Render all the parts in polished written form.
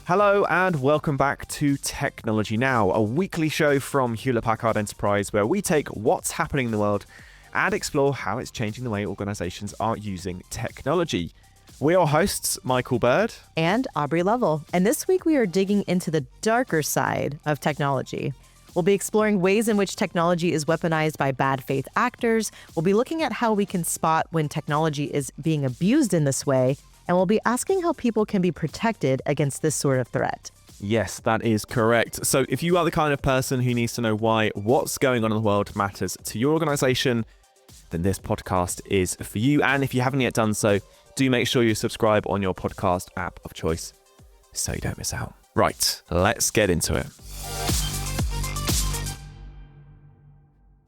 Hello and welcome back to Technology Now, a weekly show from Hewlett Packard Enterprise where we take what's happening in the world and explore how it's changing the way organizations are using technology. We're your hosts, Michael Bird and Aubrey Lovell, and this week we are digging into the darker side of technology. We'll be exploring ways in which technology is weaponized by bad faith actors. We'll be looking at how we can spot when technology is being abused in this way, and we'll be asking how people can be protected against this sort of threat. Yes, that is correct. So if you are the kind of person who needs to know why what's going on in the world matters to your organization, then this podcast is for you. And if you haven't yet done so, do make sure you subscribe on your podcast app of choice so you don't miss out. Right, let's get into it.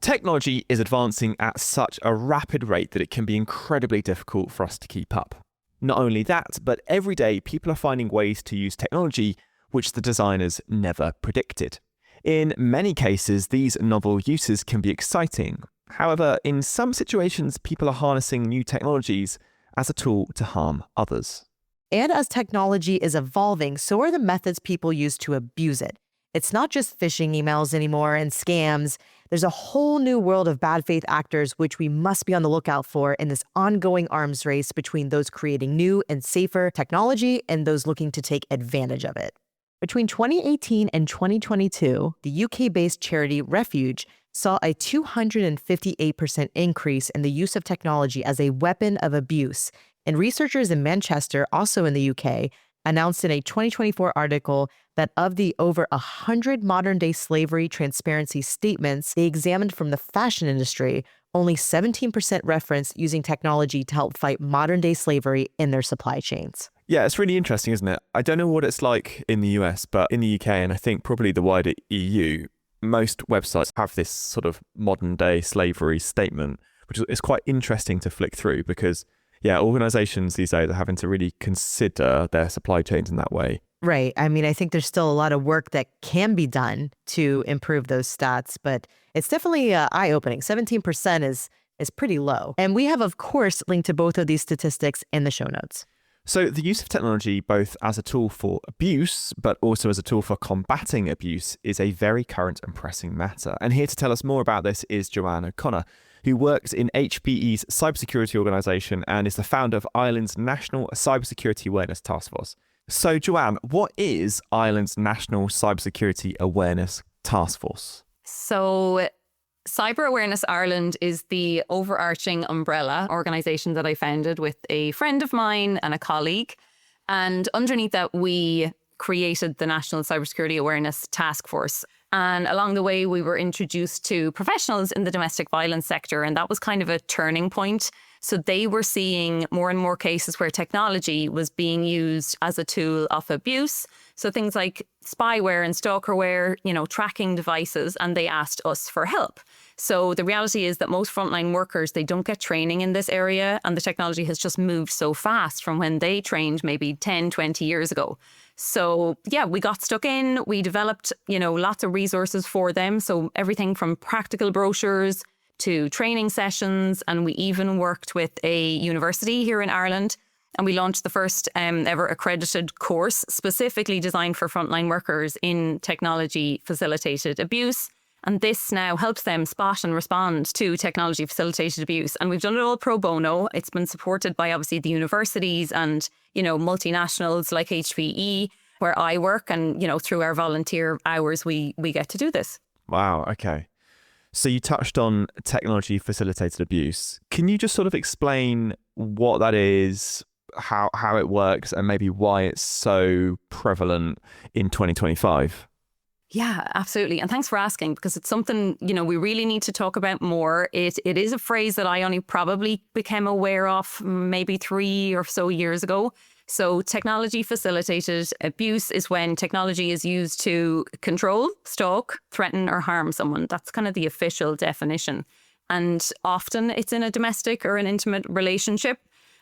Technology is advancing at such a rapid rate that it can be incredibly difficult for us to keep up. Not only that, but every day people are finding ways to use technology which the designers never predicted. In many cases, these novel uses can be exciting. However, in some situations, people are harnessing new technologies as a tool to harm others. And as technology is evolving, so are the methods people use to abuse it. It's not just phishing emails anymore and scams. There's a whole new world of bad faith actors which we must be on the lookout for in this ongoing arms race between those creating new and safer technology and those looking to take advantage of it. Between 2018 and 2022, the UK-based charity Refuge saw a 258% increase in the use of technology as a weapon of abuse. And researchers in Manchester, also in the UK, announced in a 2024 article that of the over 100 modern-day slavery transparency statements they examined from the fashion industry, only 17% referenced using technology to help fight modern-day slavery in their supply chains. Yeah, it's really interesting, isn't it? I don't know what it's like in the US, but in the UK, and I think probably the wider EU, most websites have this sort of modern-day slavery statement, which is quite interesting to flick through because organizations these days are having to really consider their supply chains in that way. Right. I mean, I think there's still a lot of work that can be done to improve those stats, but it's definitely eye-opening. 17% is pretty low. And we have, of course, linked to both of these statistics in the show notes. So the use of technology, both as a tool for abuse, but also as a tool for combating abuse, is a very current and pressing matter. And here to tell us more about this is Joanne O'Connor, who works in HPE's cybersecurity organisation and is the founder of Ireland's National Cybersecurity Awareness Taskforce. So, Joanne, what is Ireland's National Cybersecurity Awareness Taskforce? So, Cyber Awareness Ireland is the overarching umbrella organisation that I founded with a friend of mine and a colleague. And underneath that, we created the National Cybersecurity Awareness Taskforce. And along the way, we were introduced to professionals in the domestic violence sector, and that was kind of a turning point. So they were seeing more and more cases where technology was being used as a tool of abuse. So things like spyware and stalkerware, tracking devices, and they asked us for help. So the reality is that most frontline workers, they don't get training in this area, and the technology has just moved so fast from when they trained maybe 10, 20 years ago. So we got stuck in, we developed, lots of resources for them. So everything from practical brochures to training sessions, and we even worked with a university here in Ireland. And we launched the first ever accredited course specifically designed for frontline workers in technology facilitated abuse. And this now helps them spot and respond to technology facilitated abuse. And we've done it all pro bono. It's been supported by obviously the universities and, multinationals like HPE, where I work. And, through our volunteer hours, we get to do this. Wow. Okay. So you touched on technology facilitated abuse. Can you just sort of explain what that is, how it works, and maybe why it's so prevalent in 2025? Yeah, absolutely. And thanks for asking, because it's something, we really need to talk about more. It is a phrase that I only probably became aware of maybe 3 or so years ago. So technology facilitated abuse is when technology is used to control, stalk, threaten or harm someone. That's kind of the official definition. And often it's in a domestic or an intimate relationship.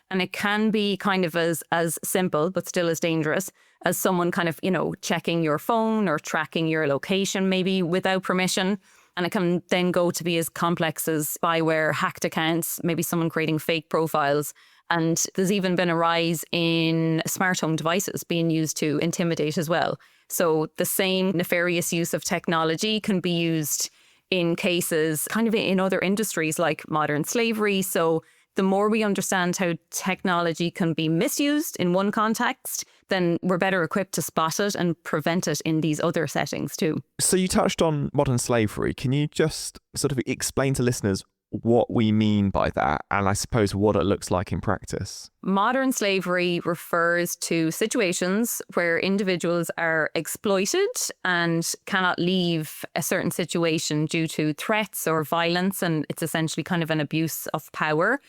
And it can be kind of as simple, but still as dangerous as someone kind of, checking your phone or tracking your location, maybe without permission. And it can then go to be as complex as spyware, hacked accounts, maybe someone creating fake profiles And there's even been a rise in smart home devices being used to intimidate as well. So the same nefarious use of technology can be used in cases kind of in other industries like modern slavery. So the more we understand how technology can be misused in one context, then we're better equipped to spot it and prevent it in these other settings too. So you touched on modern slavery. Can you just sort of explain to listeners what we mean by that, and I suppose what it looks like in practice? Modern slavery refers to situations where individuals are exploited and cannot leave a certain situation due to threats or violence, and it's essentially kind of an abuse of power.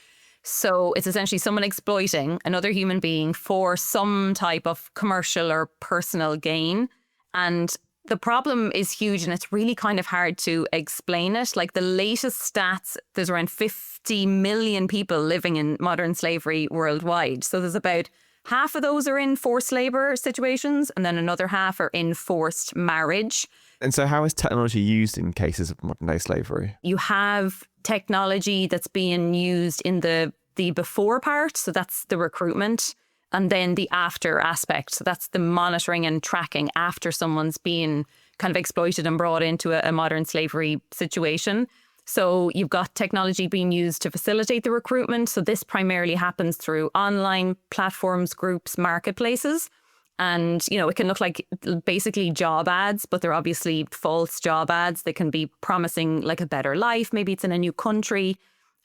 So it's essentially someone exploiting another human being for some type of commercial or personal gain. And the problem is huge, and it's really kind of hard to explain it. Like the latest stats, there's around 50 million people living in modern slavery worldwide. So there's about half of those are in forced labor situations, and then another half are in forced marriage. And so how is technology used in cases of modern day slavery? You have technology that's being used in the before part, so that's the recruitment. And then the after aspect. So that's the monitoring and tracking after someone's been kind of exploited and brought into a modern slavery situation. So you've got technology being used to facilitate the recruitment. So this primarily happens through online platforms, groups, marketplaces. And, you know, it can look like basically job ads, but they're obviously false job ads. They can be promising like a better life. Maybe it's in a new country.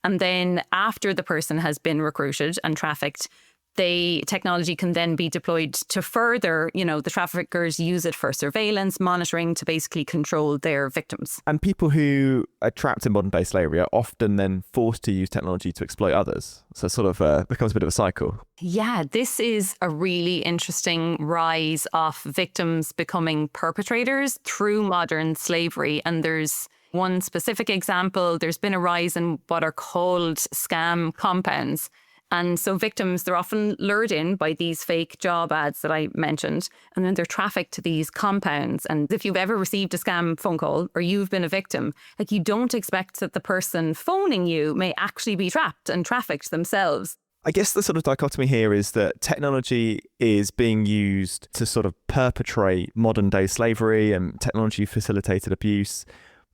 And then after the person has been recruited and trafficked, the technology can then be deployed to further, you know, the traffickers use it for surveillance, monitoring to basically control their victims. And people who are trapped in modern day slavery are often then forced to use technology to exploit others. So it sort of becomes a bit of a cycle. Yeah, this is a really interesting rise of victims becoming perpetrators through modern slavery. And there's one specific example. There's been a rise in what are called scam compounds. And so victims, they're often lured in by these fake job ads that I mentioned, and then they're trafficked to these compounds. And if you've ever received a scam phone call or you've been a victim, like you don't expect that the person phoning you may actually be trapped and trafficked themselves. I guess the sort of dichotomy here is that technology is being used to sort of perpetrate modern day slavery and technology facilitated abuse.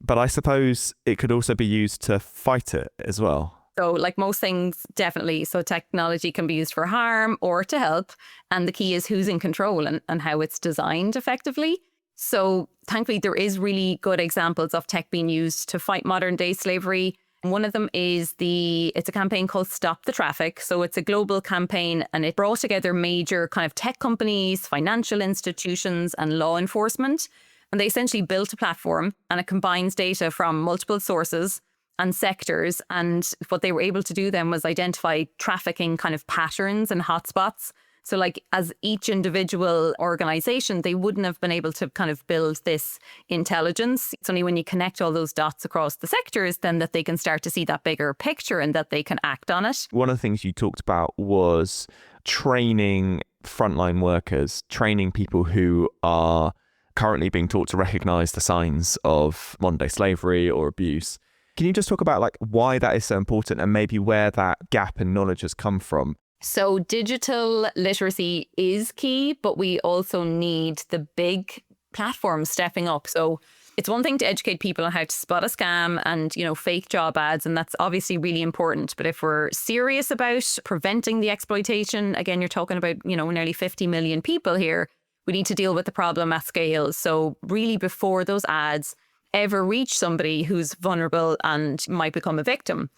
But I suppose it could also be used to fight it as well. So like most things, definitely. So technology can be used for harm or to help. And the key is who's in control and how it's designed effectively. So thankfully, there is really good examples of tech being used to fight modern day slavery. One of them is it's a campaign called Stop the Traffic. So it's a global campaign, and it brought together major kind of tech companies, financial institutions and law enforcement. And they essentially built a platform, and it combines data from multiple sources and sectors. And what they were able to do then was identify trafficking kind of patterns and hotspots. So like as each individual organization, they wouldn't have been able to kind of build this intelligence. It's only when you connect all those dots across the sectors then that they can start to see that bigger picture and that they can act on it. One of the things you talked about was training frontline workers, training people who are currently being taught to recognize the signs of modern day slavery or abuse. Can you just talk about like why that is so important and maybe where that gap in knowledge has come from? So digital literacy is key, but we also need the big platforms stepping up. So it's one thing to educate people on how to spot a scam and, you know, fake job ads, and that's obviously really important. But if we're serious about preventing the exploitation, again, you're talking about, you know, nearly 50 million people here. We need to deal with the problem at scale. So really before those ads ever reach somebody who's vulnerable and might become a victim.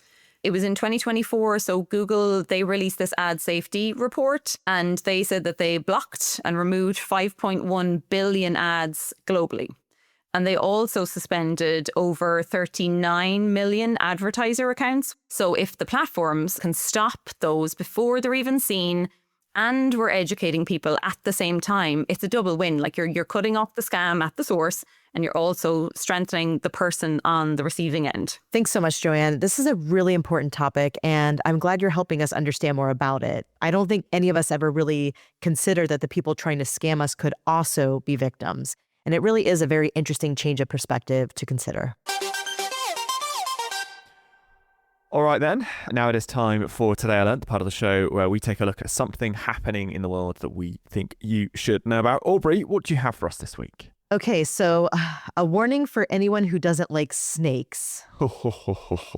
It was in 2024, so Google, they released this ad safety report, and they said that they blocked and removed 5.1 billion ads globally. And they also suspended over 39 million advertiser accounts. So if the platforms can stop those before they're even seen, and we're educating people at the same time, it's a double win. Like you're cutting off the scam at the source, and you're also strengthening the person on the receiving end. Thanks so much, Joanne. This is a really important topic, and I'm glad you're helping us understand more about it. I don't think any of us ever really consider that the people trying to scam us could also be victims. And it really is a very interesting change of perspective to consider. All right then, now it is time for Today I Learned, the part of the show where we take a look at something happening in the world that we think you should know about. Aubrey, what do you have for us this week? Okay, so a warning for anyone who doesn't like snakes.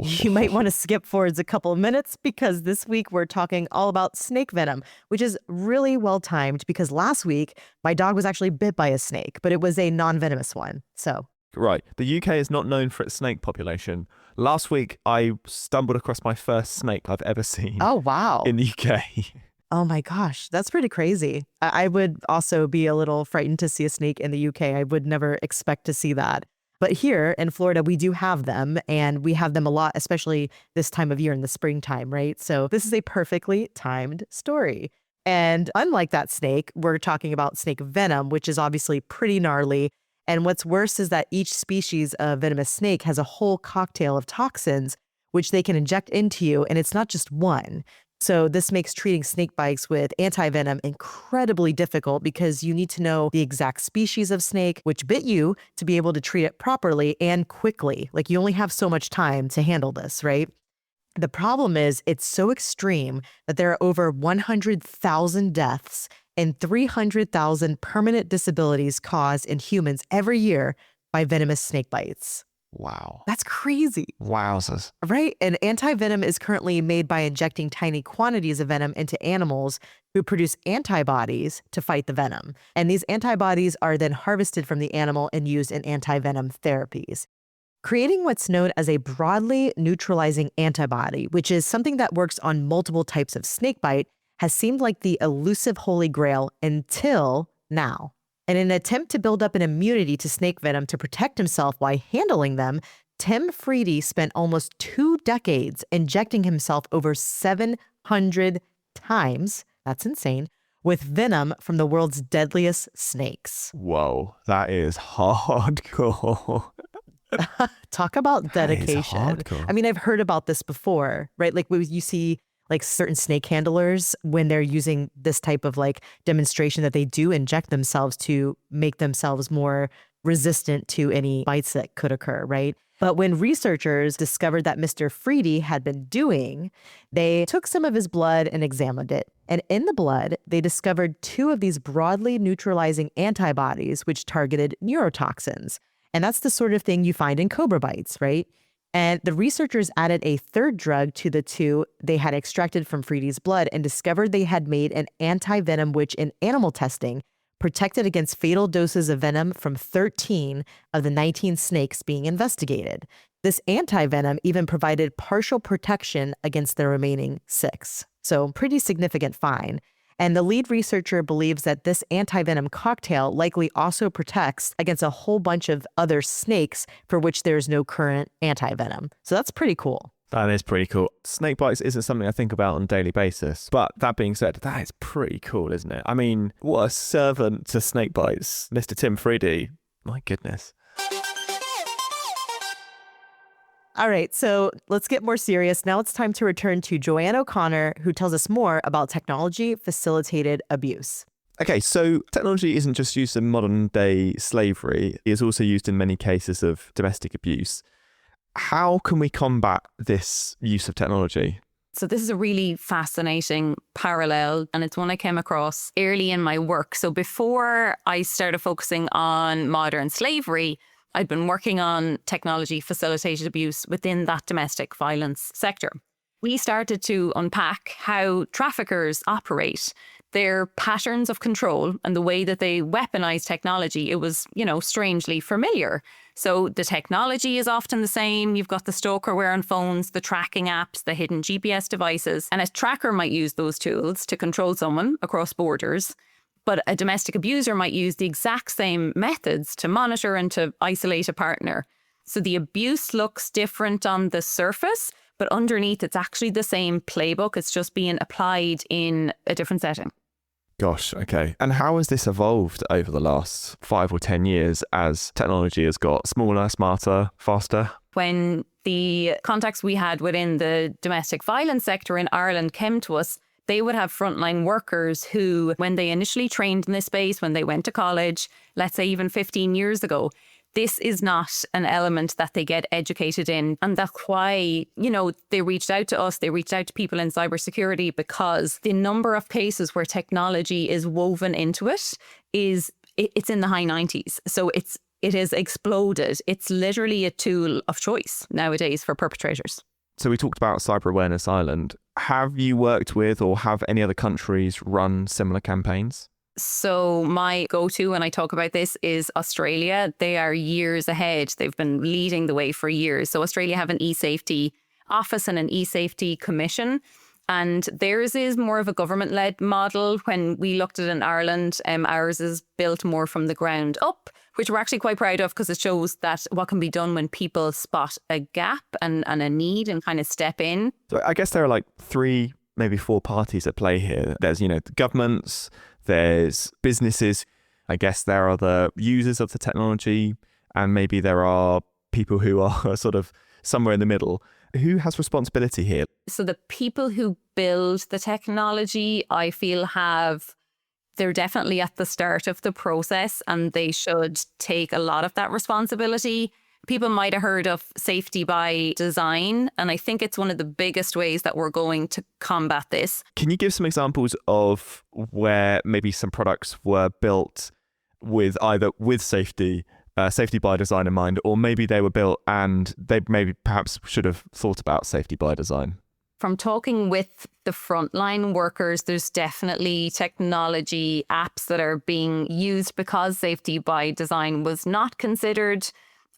You might want to skip forwards a couple of minutes because this week we're talking all about snake venom, which is really well timed because last week my dog was actually bit by a snake, but it was a non-venomous one. So Right, the UK is not known for its snake population. Last week, I stumbled across my first snake I've ever seen oh, wow. in the UK. Oh my gosh, that's pretty crazy. I would also be a little frightened to see a snake in the UK. I would never expect to see that. But here in Florida, we do have them, and we have them a lot, especially this time of year in the springtime, right? So this is a perfectly timed story. And unlike that snake, we're talking about snake venom, which is obviously pretty gnarly. And what's worse is that each species of venomous snake has a whole cocktail of toxins, which they can inject into you, and it's not just one. So this makes treating snake bites with anti-venom incredibly difficult because you need to know the exact species of snake which bit you to be able to treat it properly and quickly. Like you only have so much time to handle this, right? The problem is it's so extreme that there are over 100,000 deaths and 300,000 permanent disabilities caused in humans every year by venomous snake bites. Wow. That's crazy. Wowzers. Right? And anti-venom is currently made by injecting tiny quantities of venom into animals who produce antibodies to fight the venom. And these antibodies are then harvested from the animal and used in anti-venom therapies. Creating what's known as a broadly neutralizing antibody, which is something that works on multiple types of snakebite, has seemed like the elusive holy grail until now. In an attempt to build up an immunity to snake venom to protect himself while handling them, Tim Freedy spent almost 2 decades injecting himself over 700 times, that's insane, with venom from the world's deadliest snakes. Whoa, that is hardcore. Talk about dedication. hardcore. I mean, I've heard about this before, right? Like you see like certain snake handlers when they're using this type of like demonstration that they do inject themselves to make themselves more resistant to any bites that could occur, right? But when researchers discovered that Mr. Freedy had been doing, they took some of his blood and examined it. And in the blood, they discovered 2 of these broadly neutralizing antibodies which targeted neurotoxins. And that's the sort of thing you find in cobra bites, right? And the researchers added a 3rd drug to the 2 they had extracted from Freedy's blood and discovered they had made an anti-venom which in animal testing protected against fatal doses of venom from 13 of the 19 snakes being investigated. This anti-venom even provided partial protection against the remaining 6. So pretty significant find. And the lead researcher believes that this anti-venom cocktail likely also protects against a whole bunch of other snakes for which there is no current anti-venom. So that's pretty cool. That is pretty cool. Snake bites isn't something I think about on a daily basis. But that being said, that is pretty cool, isn't it? I mean, what a servant to snake bites. Mr. Tim Freedy. My goodness. All right, so let's get more serious. Now it's time to return to Joanne O'Connor, who tells us more about technology-facilitated abuse. Okay, so technology isn't just used in modern day slavery. It is also used in many cases of domestic abuse. How can we combat this use of technology? So this is a really fascinating parallel, and it's one I came across early in my work. So before I started focusing on modern slavery, I'd been working on technology-facilitated abuse within that domestic violence sector. We started to unpack how traffickers operate, their patterns of control, and the way that they weaponize technology. It was, strangely familiar. So the technology is often the same. You've got the stalkerware on phones, the tracking apps, the hidden GPS devices, and a tracker might use those tools to control someone across borders. But a domestic abuser might use the exact same methods to monitor and to isolate a partner. So the abuse looks different on the surface, but underneath it's actually the same playbook. It's just being applied in a different setting. Gosh, okay. And how has this evolved over the last 5 or 10 years as technology has got smaller, smarter, faster? When the contacts we had within the domestic violence sector in Ireland came to us, they would have frontline workers who, when they initially trained in this space, when they went to college, let's say even 15 years ago, this is not an element that they get educated in. And that's why, they reached out to us, they reached out to people in cybersecurity, because the number of cases where technology is woven into it's in the high 90s. So it has exploded. It's literally a tool of choice nowadays for perpetrators. So we talked about Cyber Awareness Ireland. Have you worked with or have any other countries run similar campaigns? So my go-to when I talk about this is Australia. They are years ahead. They've been leading the way for years. So Australia have an e-safety office and an e-safety commission. And theirs is more of a government-led model. When we looked at it in Ireland, ours is built more from the ground up, which we're actually quite proud of because it shows that what can be done when people spot a gap and a need and kind of step in. So I guess there are like 3, maybe 4 parties at play here. There's, the governments, there's businesses. I guess there are the users of the technology, and maybe there are people who are sort of somewhere in the middle. Who has responsibility here? So the people who build the technology, I feel they're definitely at the start of the process, and they should take a lot of that responsibility. People might have heard of safety by design, and I think it's one of the biggest ways that we're going to combat this. Can you give some examples of where maybe some products were built with safety by design in mind, or maybe they were built and they maybe perhaps should have thought about safety by design? From talking with the frontline workers, there's definitely technology apps that are being used because safety by design was not considered.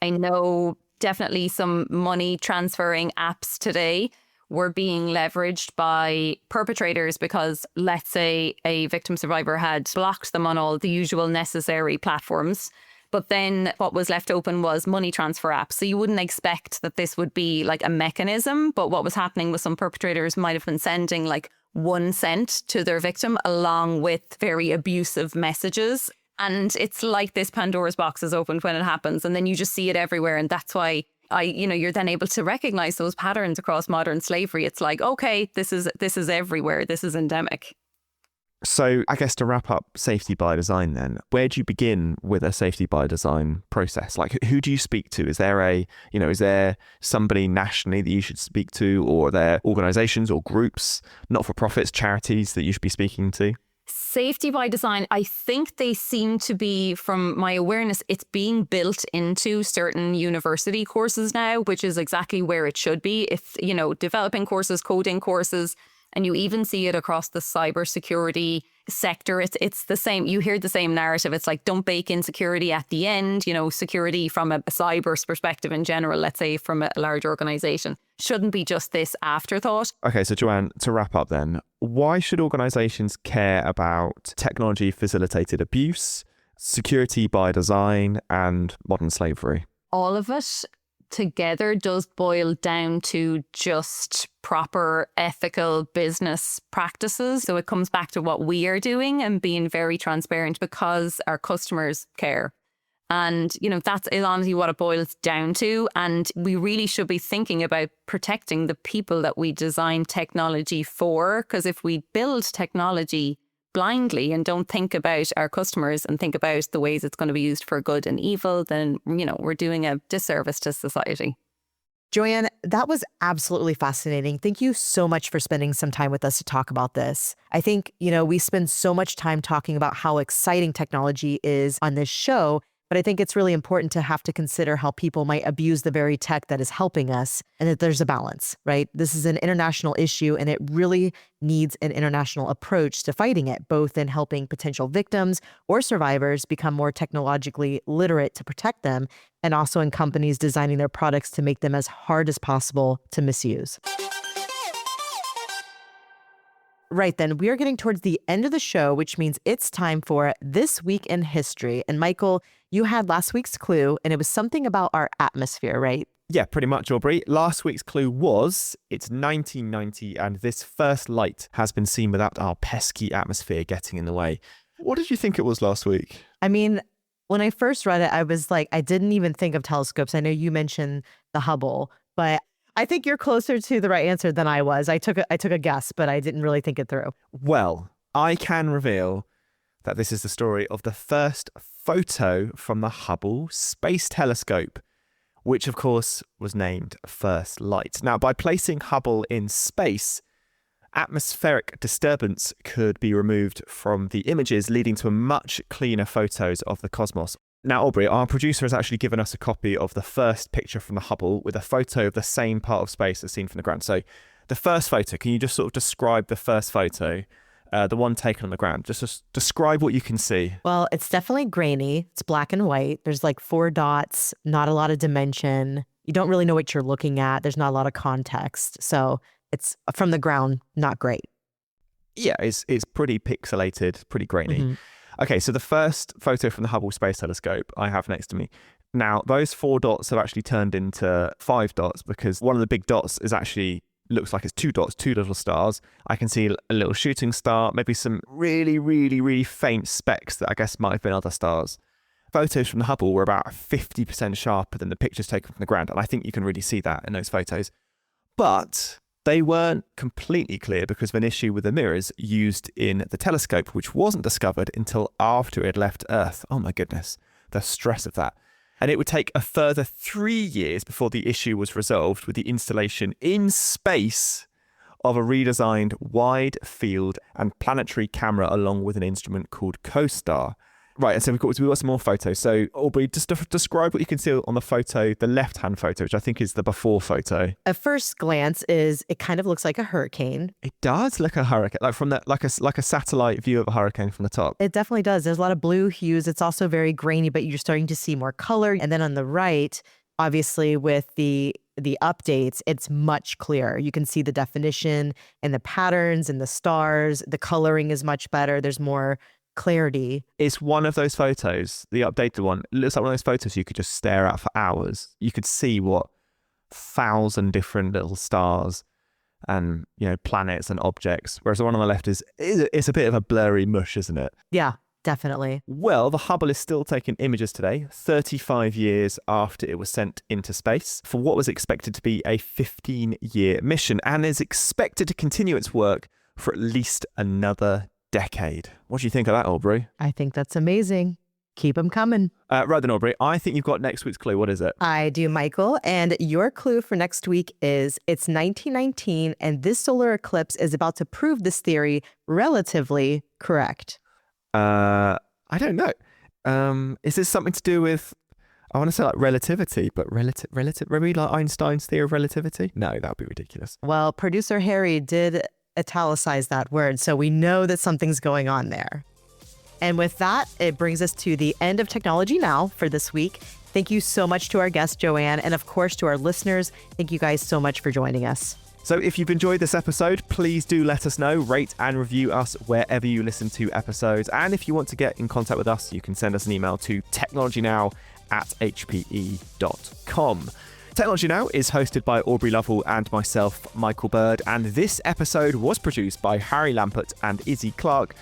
I know definitely some money transferring apps today were being leveraged by perpetrators because, let's say, a victim survivor had blocked them on all the usual necessary platforms. But then what was left open was money transfer apps. So you wouldn't expect that this would be like a mechanism. But what was happening was some perpetrators might have been sending like 1 cent to their victim along with very abusive messages. And it's like this Pandora's box is opened when it happens. And then you just see it everywhere. And that's why you're then able to recognize those patterns across modern slavery. It's like, okay, this is everywhere. This is endemic. So I guess to wrap up safety by design then, where do you begin with a safety by design process? Like, who do you speak to? Is there somebody nationally that you should speak to, or are there organizations or groups, not-for-profits, charities that you should be speaking to? Safety by design, I think they seem to be, from my awareness, it's being built into certain university courses now, which is exactly where it should be. If, developing courses, coding courses, and you even see it across the cybersecurity sector. It's the same. You hear the same narrative. It's like, don't bake in security at the end. Security from a cyber perspective in general, let's say from a large organization, shouldn't be just this afterthought. Okay, so Joanne, to wrap up then, why should organizations care about technology facilitated abuse, security by design, and modern slavery? All of it together does boil down to just proper ethical business practices. So it comes back to what we are doing and being very transparent because our customers care. And, that's honestly what it boils down to. And we really should be thinking about protecting the people that we design technology for. Because if we build technology blindly and don't think about our customers and think about the ways it's going to be used for good and evil, then, we're doing a disservice to society. Joanne, that was absolutely fascinating. Thank you so much for spending some time with us to talk about this. I think, we spend so much time talking about how exciting technology is on this show, but I think it's really important to have to consider how people might abuse the very tech that is helping us, and that there's a balance, right? This is an international issue, and it really needs an international approach to fighting it, both in helping potential victims or survivors become more technologically literate to protect them, and also in companies designing their products to make them as hard as possible to misuse. Right then, we are getting towards the end of the show, which means it's time for This Week in History. And Michael, you had last week's clue, and it was something about our atmosphere, right? Yeah, pretty much, Aubrey. Last week's clue was it's 1990 and this first light has been seen without our pesky atmosphere getting in the way. What did you think it was last week? I mean, when I first read it, I was like, I didn't even think of telescopes. I know you mentioned the Hubble, but I think you're closer to the right answer than I was. I took a guess, but I didn't really think it through. Well, I can reveal that this is the story of the first photo from the Hubble Space Telescope, which of course was named First Light. Now, by placing Hubble in space, atmospheric disturbance could be removed from the images, leading to much cleaner photos of the cosmos. Now, Aubrey, our producer has actually given us a copy of the first picture from the Hubble with a photo of the same part of space as seen from the ground. So the first photo, can you just sort of describe the first photo, the one taken on the ground? Just describe what you can see. Well, it's definitely grainy. It's black and white. There's like 4 dots, not a lot of dimension. You don't really know what you're looking at. There's not a lot of context. So it's from the ground, not great. Yeah, it's pretty pixelated, pretty grainy. Mm-hmm. Okay, so the first photo from the Hubble Space Telescope I have next to me. Now, those 4 dots have actually turned into 5 dots because one of the big dots is actually looks like it's 2 dots, 2 little stars. I can see a little shooting star, maybe some really, really, really faint specks that I guess might have been other stars. Photos from the Hubble were about 50% sharper than the pictures taken from the ground, and I think you can really see that in those photos. But they weren't completely clear because of an issue with the mirrors used in the telescope, which wasn't discovered until after it had left Earth. Oh my goodness, the stress of that. And it would take a further 3 years before the issue was resolved with the installation in space of a redesigned wide field and planetary camera along with an instrument called CoStar. Right, and so we've got some more photos. So, Aubrey, just describe what you can see on the photo, the left-hand photo, which I think is the before photo. At first glance, it kind of looks like a hurricane. It does look like a hurricane, like a satellite view of a hurricane from the top. It definitely does. There's a lot of blue hues. It's also very grainy, but you're starting to see more color. And then on the right, obviously, with the updates, it's much clearer. You can see the definition and the patterns and the stars. The coloring is much better. There's more clarity. It's one of those photos, the updated one. It looks like one of those photos you could just stare at for hours. You could see 1,000 different little stars and, planets and objects. Whereas the one on the left it's a bit of a blurry mush, isn't it? Yeah, definitely. Well, the Hubble is still taking images today, 35 years after it was sent into space, for what was expected to be a 15-year mission, and is expected to continue its work for at least another decade. What do you think of that, Aubrey? I think that's amazing. Keep them coming. Right then, Aubrey, I think you've got next week's clue. What is it? I do, Michael. And your clue for next week is it's 1919, and this solar eclipse is about to prove this theory relatively correct. I don't know. Is this something to do with, I want to say like relativity, but relative, maybe like Einstein's theory of relativity? No, that would be ridiculous. Well, producer Harry did italicize that word, so we know that something's going on there. And with that, it brings us to the end of Technology Now for this week. Thank you so much to our guest, Joanne, and of course to our listeners. Thank you guys so much for joining us. So if you've enjoyed this episode, please do let us know, rate and review us wherever you listen to episodes. And if you want to get in contact with us, you can send us an email to technologynow@hpe.com. Technology Now is hosted by Aubrey Lovell and myself, Michael Bird, and this episode was produced by Harry Lampert and Izzy Clark,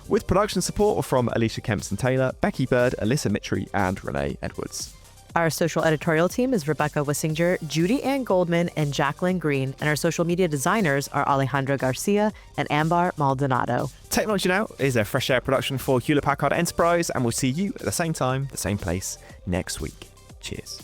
with production support from Alicia Kempson-Taylor, Becky Bird, Alyssa Mitri, and Renee Edwards. Our social editorial team is Rebecca Wissinger, Judy Ann Goldman, and Jacqueline Green, and our social media designers are Alejandra Garcia and Ambar Maldonado. Technology Now is a Fresh Air production for Hewlett Packard Enterprise, and we'll see you at the same time, the same place, next week. Cheers.